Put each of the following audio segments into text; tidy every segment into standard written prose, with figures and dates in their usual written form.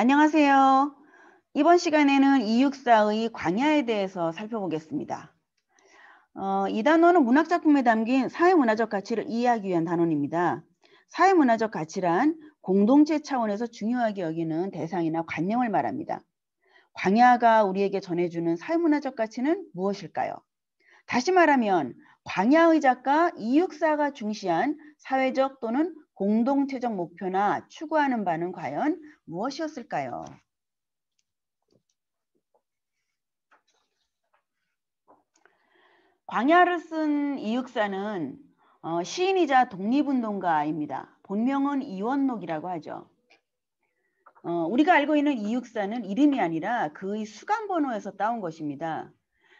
안녕하세요. 이번 시간에는 이육사의 광야에 대해서 살펴보겠습니다. 이 단어는 문학작품에 담긴 사회문화적 가치를 이해하기 위한 단어입니다. 사회문화적 가치란 공동체 차원에서 중요하게 여기는 대상이나 관념을 말합니다. 광야가 우리에게 전해주는 사회문화적 가치는 무엇일까요? 다시 말하면 광야의 작가 이육사가 중시한 사회적 또는 공동체적 목표나 추구하는 바는 과연 무엇이었을까요? 광야를 쓴 이육사는 시인이자 독립운동가입니다. 본명은 이원록이라고 하죠. 우리가 알고 있는 이육사는 이름이 아니라 그의 수감번호에서 따온 것입니다.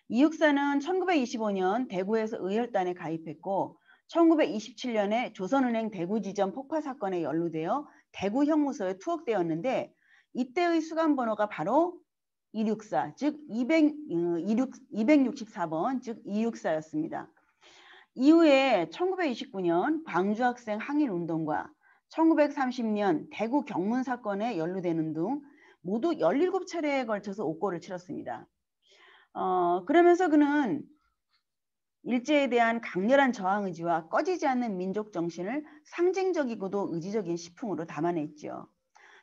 이육사는 1925년 대구에서 의열단에 가입했고 1927년에 조선은행 대구지점 폭파 사건에 연루되어 대구 형무소에 투옥되었는데 이때의 수감번호가 바로 264, 즉 264번, 즉 264였습니다. 이후에 1929년 광주학생 항일운동과 1930년 대구 경문 사건에 연루되는 등 모두 17차례에 걸쳐서 옥고를 치렀습니다. 그러면서 그는 일제에 대한 강렬한 저항 의지와 꺼지지 않는 민족 정신을 상징적이고도 의지적인 시풍으로 담아냈죠.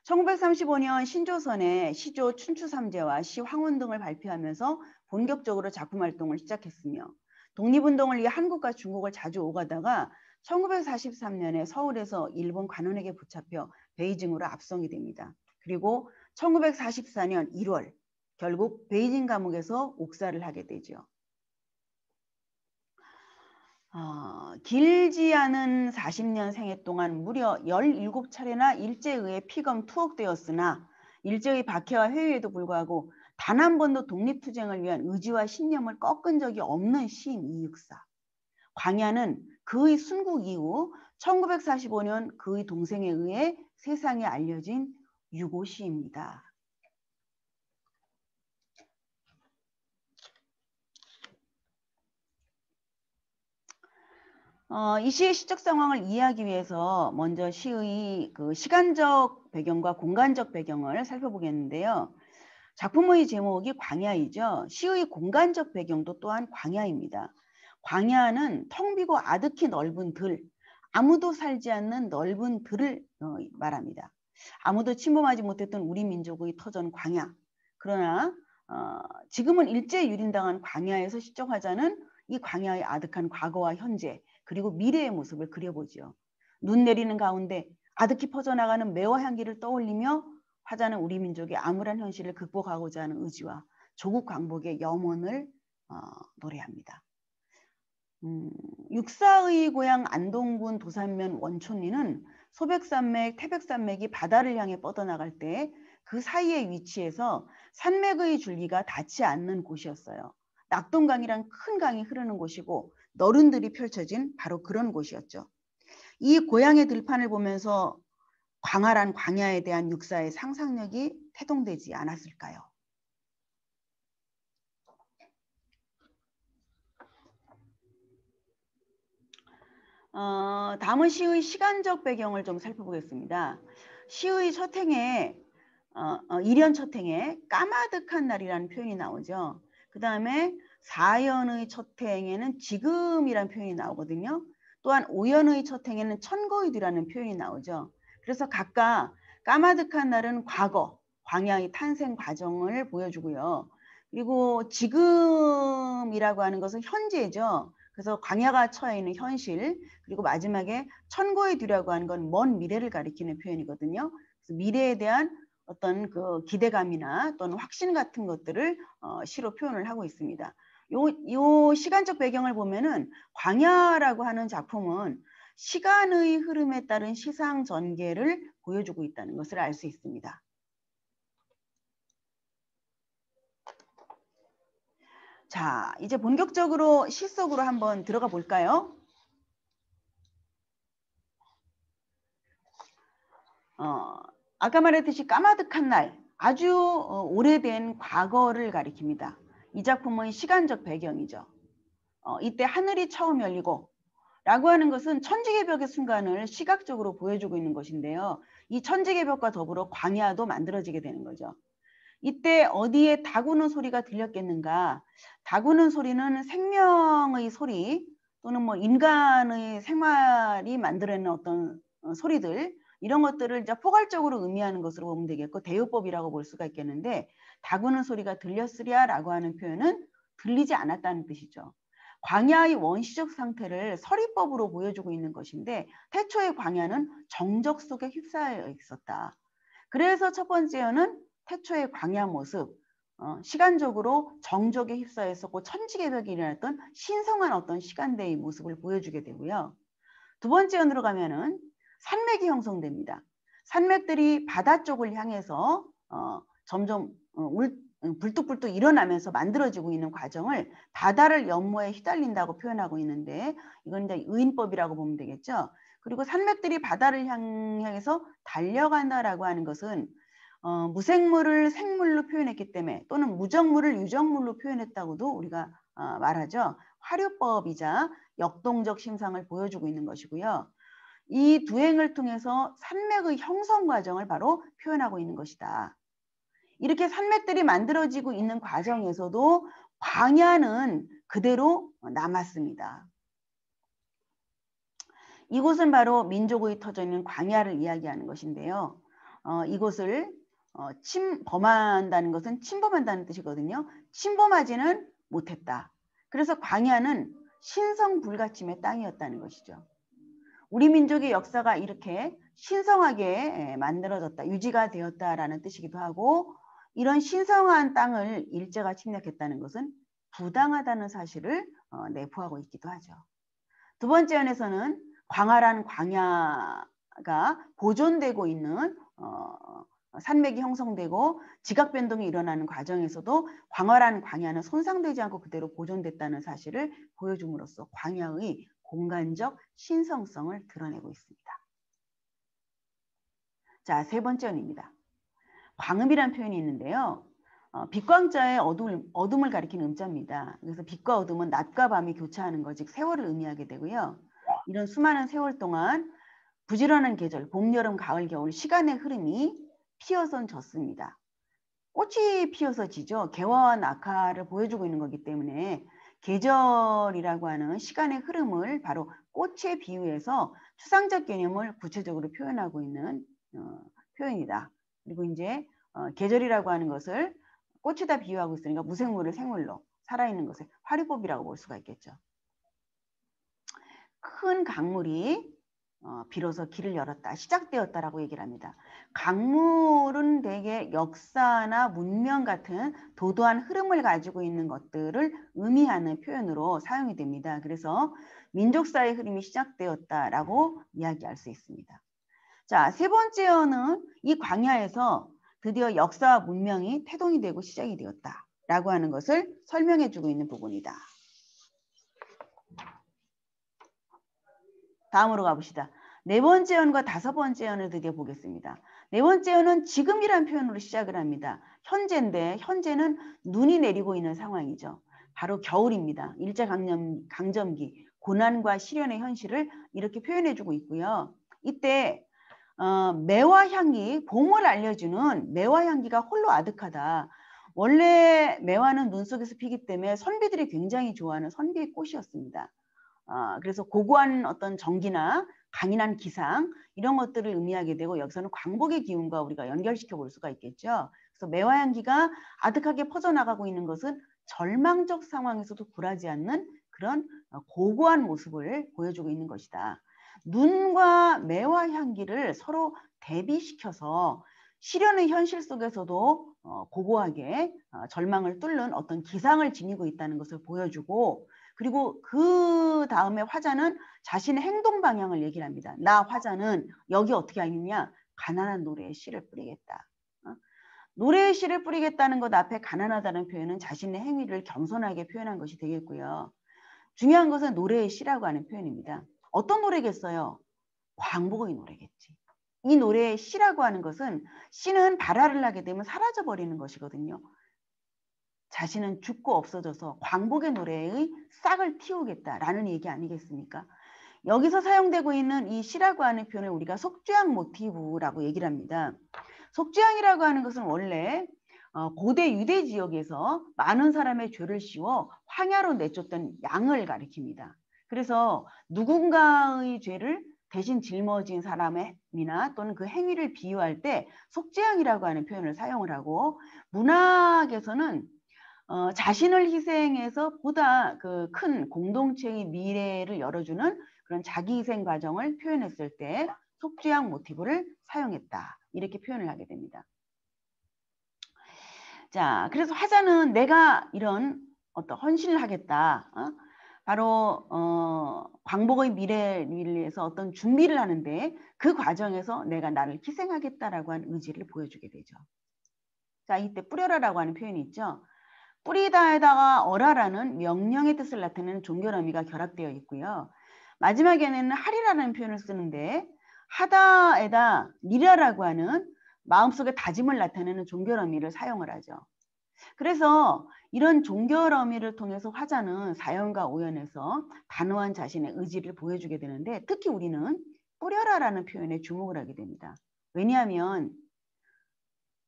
1935년 신조선에 시조 춘추삼재와 시황원 등을 발표하면서 본격적으로 작품 활동을 시작했으며 독립운동을 위해 한국과 중국을 자주 오가다가 1943년에 서울에서 일본 관원에게 붙잡혀 베이징으로 압송이 됩니다. 그리고 1944년 1월 결국 베이징 감옥에서 옥살을 하게 되죠. 길지 않은 40년 생애 동안 무려 17차례나 일제에 의해 피검 투옥되었으나 일제의 박해와 회유에도 불구하고 단 한 번도 독립투쟁을 위한 의지와 신념을 꺾은 적이 없는 시인 이육사. 광야는 그의 순국 이후 1945년 그의 동생에 의해 세상에 알려진 유고시입니다. 이 시의 시적 상황을 이해하기 위해서 먼저 시의 그 시간적 배경과 공간적 배경을 살펴보겠는데요. 작품의 제목이 광야이죠. 시의 공간적 배경도 또한 광야입니다. 광야는 텅 비고 아득히 넓은 들, 아무도 살지 않는 넓은 들을 말합니다. 아무도 침범하지 못했던 우리 민족의 터전 광야. 그러나 지금은 일제에 유린당한 광야에서 시적 화자는 이 광야의 아득한 과거와 현재 그리고 미래의 모습을 그려보죠. 눈 내리는 가운데 아득히 퍼져나가는 매화 향기를 떠올리며 화자는 우리 민족의 암울한 현실을 극복하고자 하는 의지와 조국 광복의 염원을 노래합니다. 육사의 고향 안동군 도산면 원촌리는 소백산맥, 태백산맥이 바다를 향해 뻗어나갈 때 그 사이에 위치해서 산맥의 줄기가 닿지 않는 곳이었어요. 낙동강이란 큰 강이 흐르는 곳이고 너른들이 펼쳐진 바로 그런 곳이었죠. 이 고향의 들판을 보면서 광활한 광야에 대한 육사의 상상력이 태동되지 않았을까요? 다음은 시의 시간적 배경을 좀 살펴보겠습니다. 시의 첫 행에 일연 첫 행에 까마득한 날이라는 표현이 나오죠. 그 다음에 사연의 첫 행에는 지금이라는 표현이 나오거든요. 또한 오연의 첫 행에는 천거의 뒤라는 표현이 나오죠. 그래서 각각 까마득한 날은 과거, 광야의 탄생 과정을 보여주고요. 그리고 지금이라고 하는 것은 현재죠. 그래서 광야가 처해 있는 현실, 그리고 마지막에 천거의 뒤라고 하는 건 먼 미래를 가리키는 표현이거든요. 그래서 미래에 대한 어떤 그 기대감이나 또는 확신 같은 것들을 시로 표현을 하고 있습니다. 요 시간적 배경을 보면은 광야라고 하는 작품은 시간의 흐름에 따른 시상 전개를 보여주고 있다는 것을 알 수 있습니다. 자, 이제 본격적으로 시 속으로 한번 들어가 볼까요? 아까 말했듯이 까마득한 날, 아주 오래된 과거를 가리킵니다. 이 작품의 시간적 배경이죠. 이때 하늘이 처음 열리고 라고 하는 것은 천지개벽의 순간을 시각적으로 보여주고 있는 것인데요. 이 천지개벽과 더불어 광야도 만들어지게 되는 거죠. 이때 어디에 닭 우는 소리가 들렸겠는가? 닭 우는 소리는 생명의 소리 또는 뭐 인간의 생활이 만들어내는 어떤 소리들, 이런 것들을 이제 포괄적으로 의미하는 것으로 보면 되겠고, 대요법이라고 볼 수가 있겠는데, 닭 우는 소리가 들렸으랴라고 하는 표현은 들리지 않았다는 뜻이죠. 광야의 원시적 상태를 서리법으로 보여주고 있는 것인데, 태초의 광야는 정적 속에 휩싸여 있었다. 그래서 첫 번째는 태초의 광야 모습, 시간적으로 정적에 휩싸여 있었고 천지개벽이 일어났던 신성한 어떤 시간대의 모습을 보여주게 되고요. 두 번째 연으로 가면은 산맥이 형성됩니다. 산맥들이 바다 쪽을 향해서 점점 불뚝불뚝 일어나면서 만들어지고 있는 과정을 바다를 연모에 휘달린다고 표현하고 있는데, 이건 이제 의인법이라고 보면 되겠죠. 그리고 산맥들이 바다를 향해서 달려간다라고 하는 것은 무생물을 생물로 표현했기 때문에, 또는 무정물을 유정물로 표현했다고도 우리가 말하죠. 화류법이자 역동적 심상을 보여주고 있는 것이고요. 이 두 행을 통해서 산맥의 형성 과정을 바로 표현하고 있는 것이다. 이렇게 산맥들이 만들어지고 있는 과정에서도 광야는 그대로 남았습니다. 이곳은 바로 민족의 터져 있는 광야를 이야기하는 것인데요. 이곳을 범한다는 것은 침범한다는 뜻이거든요. 침범하지는 못했다. 그래서 광야는 신성불가침의 땅이었다는 것이죠. 우리 민족의 역사가 이렇게 신성하게 만들어졌다, 유지가 되었다라는 뜻이기도 하고, 이런 신성한 땅을 일제가 침략했다는 것은 부당하다는 사실을 내포하고 있기도 하죠. 두 번째 연에서는 광활한 광야가 보존되고 있는 산맥이 형성되고 지각 변동이 일어나는 과정에서도 광활한 광야는 손상되지 않고 그대로 보존됐다는 사실을 보여줌으로써 광야의 공간적 신성성을 드러내고 있습니다. 자, 세 번째 연입니다. 광음이란 표현이 있는데요. 빛광자의 어둠을 가리키는 음자입니다. 그래서 빛과 어둠은 낮과 밤이 교차하는 것, 즉 세월을 의미하게 되고요. 이런 수많은 세월 동안 부지런한 계절, 봄, 여름, 가을, 겨울 시간의 흐름이 피어선 졌습니다. 꽃이 피어서 지죠. 개화와 낙하를 보여주고 있는 거기 때문에 계절이라고 하는 시간의 흐름을 바로 꽃에 비유해서 추상적 개념을 구체적으로 표현하고 있는 표현이다. 그리고 이제 계절이라고 하는 것을 꽃에다 비유하고 있으니까 무생물을 생물로, 살아있는 것을 화류법이라고 볼 수가 있겠죠. 큰 강물이 비로소 길을 열었다, 시작되었다라고 얘기를 합니다. 강물은 대개 역사나 문명 같은 도도한 흐름을 가지고 있는 것들을 의미하는 표현으로 사용이 됩니다. 그래서 민족사의 흐름이 시작되었다라고 이야기할 수 있습니다. 자, 세 번째는 이 광야에서 드디어 역사와 문명이 태동이 되고 시작이 되었다라고 하는 것을 설명해주고 있는 부분이다. 다음으로 가봅시다. 네 번째 연과 다섯 번째 연을 드디어 보겠습니다. 네 번째 연은 지금이란 표현으로 시작을 합니다. 현재인데, 현재는 눈이 내리고 있는 상황이죠. 바로 겨울입니다. 일제강점기, 고난과 시련의 현실을 이렇게 표현해주고 있고요. 이때 매화향기, 봄을 알려주는 매화향기가 홀로 아득하다. 원래 매화는 눈 속에서 피기 때문에 선비들이 굉장히 좋아하는 선비의 꽃이었습니다. 그래서 고고한 어떤 정기나 강인한 기상, 이런 것들을 의미하게 되고, 여기서는 광복의 기운과 우리가 연결시켜 볼 수가 있겠죠. 그래서 매화향기가 아득하게 퍼져나가고 있는 것은 절망적 상황에서도 굴하지 않는 그런 고고한 모습을 보여주고 있는 것이다. 눈과 매화향기를 서로 대비시켜서 시련의 현실 속에서도 고고하게 절망을 뚫는 어떤 기상을 지니고 있다는 것을 보여주고, 그리고 그 다음에 화자는 자신의 행동 방향을 얘기를 합니다. 나 화자는 여기 어떻게 하느냐? 가난한 노래의 씨를 뿌리겠다. 노래의 씨를 뿌리겠다는 것 앞에 가난하다는 표현은 자신의 행위를 겸손하게 표현한 것이 되겠고요. 중요한 것은 노래의 씨라고 하는 표현입니다. 어떤 노래겠어요? 광복의 노래겠지. 이 노래의 씨라고 하는 것은, 씨는 발화를 하게 되면 사라져버리는 것이거든요. 자신은 죽고 없어져서 광복의 노래의 싹을 틔우겠다라는 얘기 아니겠습니까? 여기서 사용되고 있는 이 시라고 하는 표현을 우리가 속죄양 모티브라고 얘기를 합니다. 속죄양이라고 하는 것은 원래 고대 유대 지역에서 많은 사람의 죄를 씌워 황야로 내쫓던 양을 가리킵니다. 그래서 누군가의 죄를 대신 짊어진 사람이나 또는 그 행위를 비유할 때 속죄양이라고 하는 표현을 사용을 하고, 문학에서는 자신을 희생해서 보다 그 큰 공동체의 미래를 열어주는 그런 자기희생 과정을 표현했을 때 속죄양 모티브를 사용했다. 이렇게 표현을 하게 됩니다. 자, 그래서 화자는 내가 이런 어떤 헌신을 하겠다. 바로 광복의 미래를 위해서 어떤 준비를 하는데 그 과정에서 내가 나를 희생하겠다라고 하는 의지를 보여주게 되죠. 자, 이때 뿌려라라고 하는 표현이 있죠. 뿌리다에다가 어라라는 명령의 뜻을 나타내는 종결 어미가 결합되어 있고요. 마지막에는 하리라는 표현을 쓰는데 하다에다 니라라고 하는 마음속의 다짐을 나타내는 종결 어미를 사용을 하죠. 그래서 이런 종결 어미를 통해서 화자는 사연과 오연에서 단호한 자신의 의지를 보여주게 되는데, 특히 우리는 뿌려라라는 표현에 주목을 하게 됩니다. 왜냐하면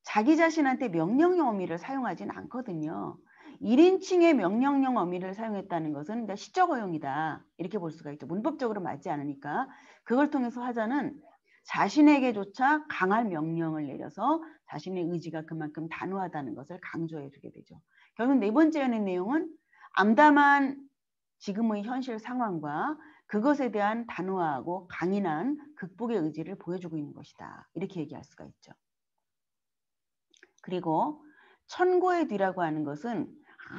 자기 자신한테 명령형 어미를 사용하진 않거든요. 1인칭의 명령형 어미를 사용했다는 것은 시적 허용이다. 이렇게 볼 수가 있죠. 문법적으로 맞지 않으니까. 그걸 통해서 화자는 자신에게조차 강한 명령을 내려서 자신의 의지가 그만큼 단호하다는 것을 강조해 주게 되죠. 결국 네 번째 연의 내용은 암담한 지금의 현실 상황과 그것에 대한 단호하고 강인한 극복의 의지를 보여주고 있는 것이다. 이렇게 얘기할 수가 있죠. 그리고 천고의 뒤라고 하는 것은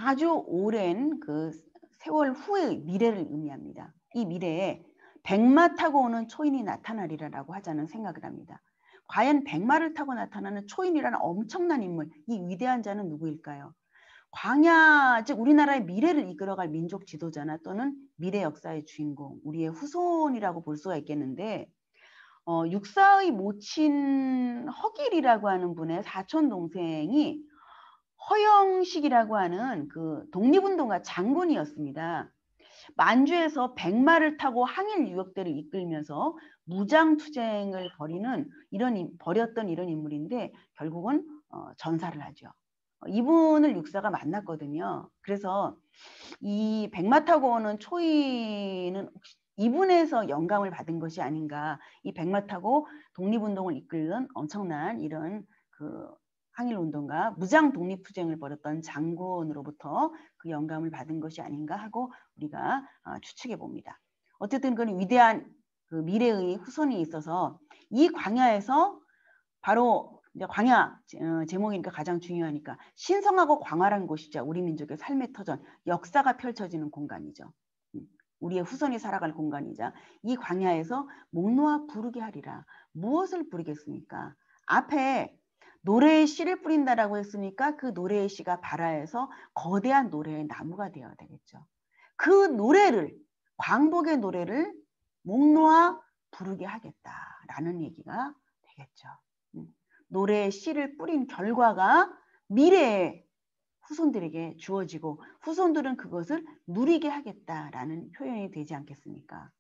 아주 오랜 그 세월 후의 미래를 의미합니다. 이 미래에 백마 타고 오는 초인이 나타나리라라고 하자는 생각을 합니다. 과연 백마를 타고 나타나는 초인이라는 엄청난 인물, 이 위대한 자는 누구일까요? 광야, 즉 우리나라의 미래를 이끌어갈 민족 지도자나 또는 미래 역사의 주인공, 우리의 후손이라고 볼 수가 있겠는데, 육사의 모친 허길이라고 하는 분의 사촌 동생이 허영식이라고 하는 그 독립운동가 장군이었습니다. 만주에서 백마를 타고 항일 유역대를 이끌면서 무장투쟁을 벌였던 이런 인물인데 결국은 전사를 하죠. 이분을 육사가 만났거든요. 그래서 이 백마 타고 오는 초이는 혹시 이분에서 영감을 받은 것이 아닌가. 이 백마 타고 독립운동을 이끌던 엄청난 이런 그 항일운동가, 무장 독립투쟁을 벌였던 장군으로부터 그 영감을 받은 것이 아닌가 하고 우리가 추측해 봅니다. 어쨌든 그런 위대한 그 미래의 후손이 있어서 이 광야에서 바로 이제 광야 제목이니까 가장 중요하니까 신성하고 광활한 곳이죠. 우리 민족의 삶의 터전, 역사가 펼쳐지는 공간이죠. 우리의 후손이 살아갈 공간이자 이 광야에서 목 놓아 부르게 하리라. 무엇을 부르겠습니까? 앞에 노래의 씨를 뿌린다라고 했으니까 그 노래의 씨가 발아해서 거대한 노래의 나무가 되어야 되겠죠. 그 노래를, 광복의 노래를 목 놓아 부르게 하겠다라는 얘기가 되겠죠. 노래의 씨를 뿌린 결과가 미래의 후손들에게 주어지고 후손들은 그것을 누리게 하겠다라는 표현이 되지 않겠습니까?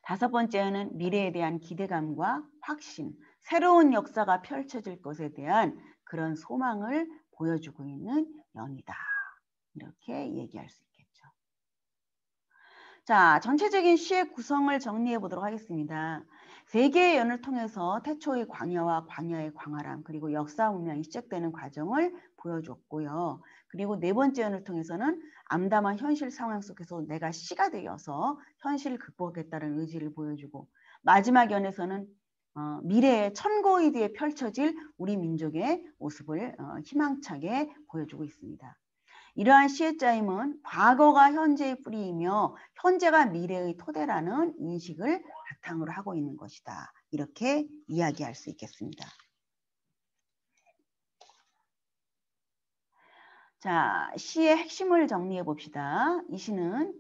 다섯 번째는 미래에 대한 기대감과 확신, 새로운 역사가 펼쳐질 것에 대한 그런 소망을 보여주고 있는 연이다. 이렇게 얘기할 수 있겠죠. 자, 전체적인 시의 구성을 정리해 보도록 하겠습니다. 세 개의 연을 통해서 태초의 광야와 광야의 광활함, 그리고 역사 문명이 시작되는 과정을 보여줬고요. 그리고 네 번째 연을 통해서는 암담한 현실 상황 속에서 내가 씨가 되어서 현실을 극복하겠다는 의지를 보여주고, 마지막 연에서는 미래의 천고의 뒤에 펼쳐질 우리 민족의 모습을 희망차게 보여주고 있습니다. 이러한 시의 짜임은 과거가 현재의 뿌리이며 현재가 미래의 토대라는 인식을 바탕으로 하고 있는 것이다. 이렇게 이야기할 수 있겠습니다. 자, 시의 핵심을 정리해 봅시다. 이 시는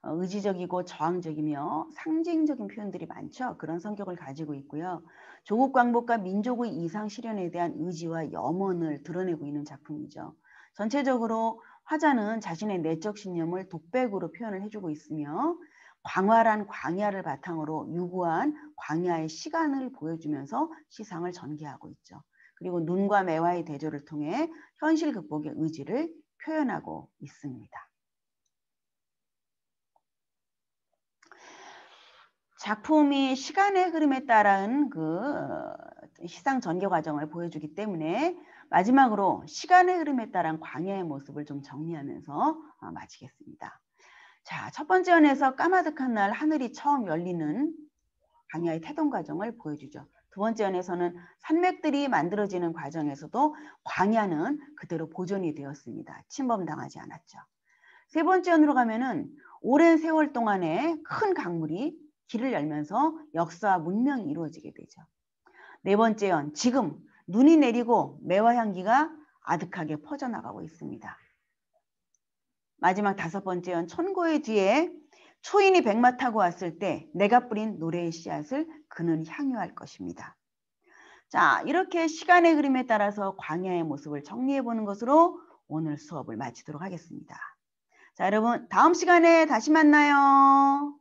의지적이고 저항적이며 상징적인 표현들이 많죠. 그런 성격을 가지고 있고요. 조국 광복과 민족의 이상 실현에 대한 의지와 염원을 드러내고 있는 작품이죠. 전체적으로 화자는 자신의 내적 신념을 독백으로 표현을 해주고 있으며 광활한 광야를 바탕으로 유구한 광야의 시간을 보여주면서 시상을 전개하고 있죠. 그리고 눈과 매화의 대조를 통해 현실 극복의 의지를 표현하고 있습니다. 작품이 시간의 흐름에 따른 시상 전개 과정을 보여주기 때문에 마지막으로 시간의 흐름에 따른 광야의 모습을 좀 정리하면서 마치겠습니다. 자, 첫 번째 연에서 까마득한 날 하늘이 처음 열리는 광야의 태동 과정을 보여주죠. 두 번째 연에서는 산맥들이 만들어지는 과정에서도 광야는 그대로 보존이 되었습니다. 침범당하지 않았죠. 세 번째 연으로 가면은 오랜 세월 동안에 큰 강물이 길을 열면서 역사와 문명이 이루어지게 되죠. 네 번째 연, 지금 눈이 내리고 매화 향기가 아득하게 퍼져나가고 있습니다. 마지막 다섯 번째 연, 천고의 뒤에 초인이 백마 타고 왔을 때 내가 뿌린 노래의 씨앗을 그는 향유할 것입니다. 자, 이렇게 시간의 흐름에 따라서 광야의 모습을 정리해보는 것으로 오늘 수업을 마치도록 하겠습니다. 자, 여러분 다음 시간에 다시 만나요.